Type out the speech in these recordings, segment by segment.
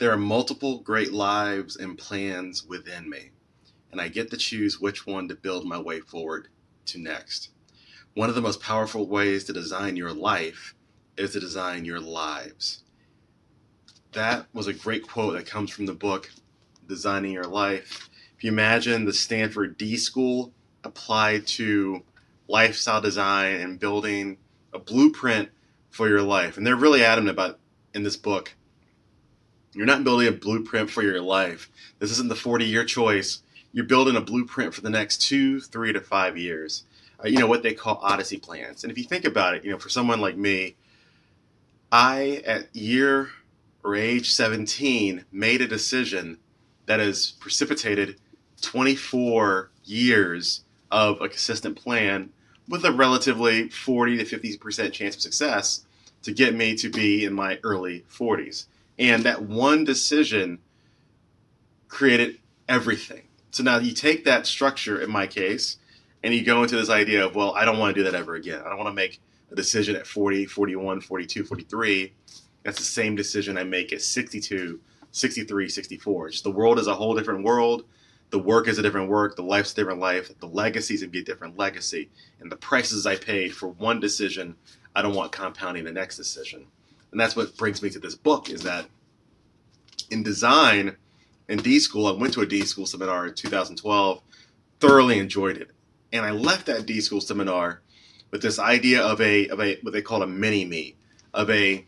There are multiple great lives and plans within me, and I get to choose which one to build my way forward to next. One of the most powerful ways to design your life is to design your lives. That was a great quote that comes from the book Designing Your Life. If you imagine the Stanford D School applied to lifestyle design and building a blueprint for your life, and they're really adamant about in this book, you're not building a blueprint for your life. This isn't the 40-year choice. You're building a blueprint for the next 2, 3 to 5 years. What they call Odyssey plans. And if you think about it, for someone like me, I, at year or age 17, made a decision that has precipitated 24 years of a consistent plan with a relatively 40 to 50% chance of success to get me to be in my early 40s. And that one decision created everything. So now you take that structure, in my case, and you go into this idea of, well, I don't want to do that ever again. I don't want to make a decision at 40, 41, 42, 43. That's the same decision I make at 62, 63, 64. Just the world is a whole different world. The work is a different work. The life's a different life. The legacy is going to be a different legacy. And the prices I paid for one decision, I don't want compounding the next decision. And that's what brings me to this book, is that in design, in D School, I went to a D School seminar in 2012, thoroughly enjoyed it. And I left that D School seminar with this idea of a what they call a mini-me, of a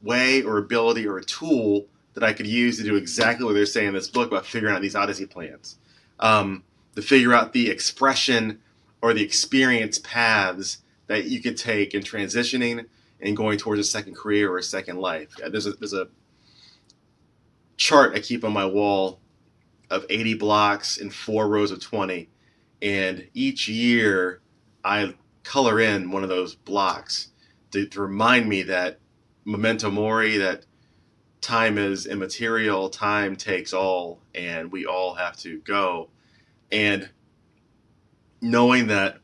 way or ability or a tool that I could use to do exactly what they're saying in this book about figuring out these Odyssey plans, to figure out the expression or the experience paths that you could take in transitioning and going towards a second career or a second life. There's a chart I keep on my wall of 80 blocks in 4 rows of 20, and each year I color in one of those blocks to remind me that memento mori, that time is immaterial, time takes all, and we all have to go. And knowing that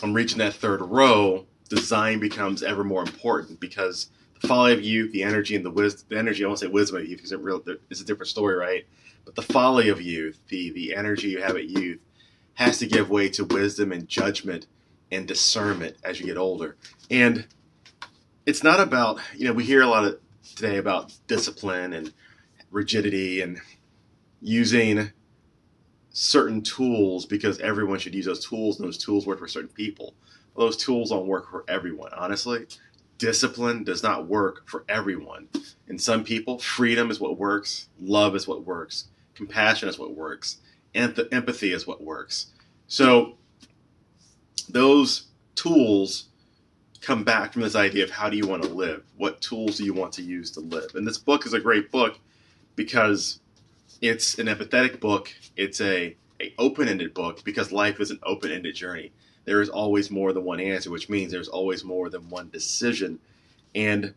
I'm reaching that third row, design becomes ever more important, because the folly of youth, the energy and the energy, I won't say wisdom of youth, because it's a different story, right? But the folly of youth, the energy you have at youth, has to give way to wisdom and judgment and discernment as you get older. And it's not about, we hear a lot of today about discipline and rigidity and using certain tools because everyone should use those tools, and those tools work for certain people. Well, those tools don't work for everyone, honestly. Discipline does not work for everyone. In some people, freedom is what works, love is what works, compassion is what works, empathy is what works. So those tools come back from this idea of how do you want to live? What tools do you want to use to live? And this book is a great book because it's an empathetic book. It's a open-ended book, because life is an open-ended journey. There is always more than one answer, which means there's always more than one decision. And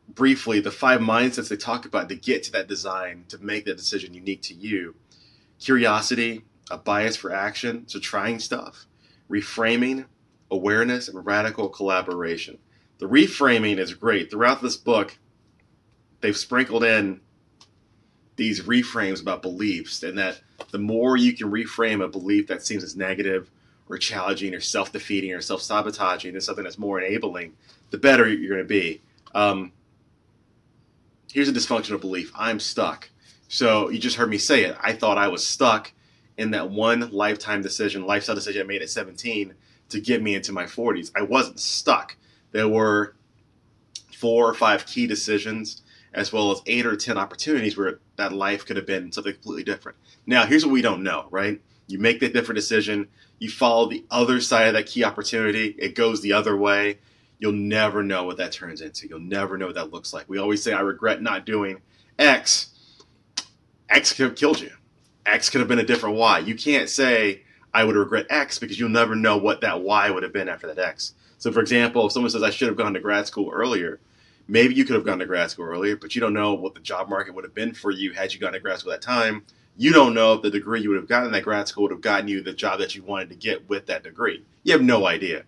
briefly, the 5 mindsets they talk about to get to that design, to make that decision unique to you: curiosity, a bias for action, so trying stuff; reframing, awareness, and radical collaboration. The reframing is great. Throughout this book, they've sprinkled in these reframes about beliefs, and that the more you can reframe a belief that seems as negative or challenging or self-defeating or self-sabotaging into something that's more enabling, the better you're going to be. Here's a dysfunctional belief: I'm stuck. So you just heard me say it. I thought I was stuck in that one lifestyle decision I made at 17 to get me into my 40s. I wasn't stuck. There were 4 or 5 key decisions, as well as 8 or 10 opportunities where that life could have been something completely different. Now, here's what we don't know, right? You make that different decision. You follow the other side of that key opportunity. It goes the other way. You'll never know what that turns into. You'll never know what that looks like. We always say, I regret not doing X. X could have killed you. X could have been a different Y. You can't say, I would regret X, because you'll never know what that Y would have been after that X. So, for example, if someone says, I should have gone to grad school earlier, maybe you could have gone to grad school earlier, but you don't know what the job market would have been for you had you gone to grad school at that time. You don't know if the degree you would have gotten in that grad school would have gotten you the job that you wanted to get with that degree. You have no idea.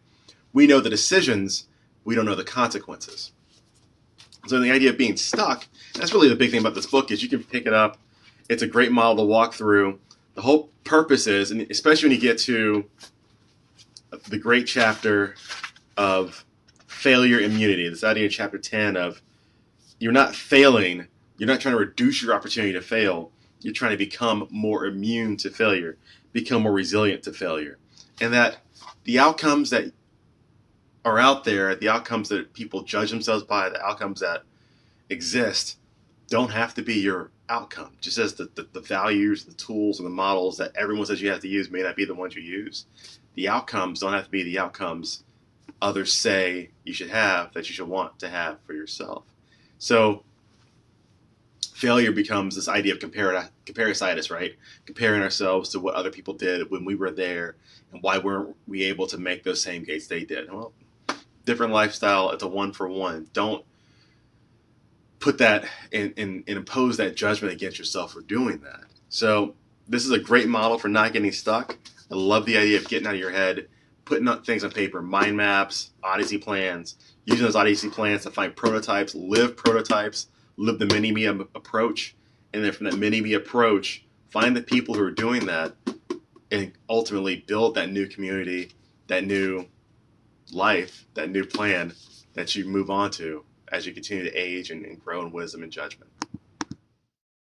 We know the decisions. We don't know the consequences. So the idea of being stuck, that's really the big thing about this book, is you can pick it up. It's a great model to walk through. The whole purpose is, and especially when you get to the great chapter of failure immunity, this idea in chapter 10 of you're not failing, you're not trying to reduce your opportunity to fail, you're trying to become more immune to failure, become more resilient to failure. And that the outcomes that are out there, the outcomes that people judge themselves by, the outcomes that exist, don't have to be your outcome. Just as the values, the tools, and the models that everyone says you have to use may not be the ones you use, the outcomes don't have to be the outcomes others say you should have, that you should want to have for yourself. So failure becomes this idea of comparisitis, right? Comparing ourselves to what other people did when we were there, and why weren't we able to make those same gains they did. Well, different lifestyle, it's a one for one. Don't put that and impose that judgment against yourself for doing that. So this is a great model for not getting stuck. I love the idea of getting out of your head, putting things on paper, mind maps, Odyssey plans, using those Odyssey plans to find prototypes, live the mini-me approach, and then from that mini-me approach, find the people who are doing that and ultimately build that new community, that new life, that new plan that you move on to as you continue to age and grow in wisdom and judgment.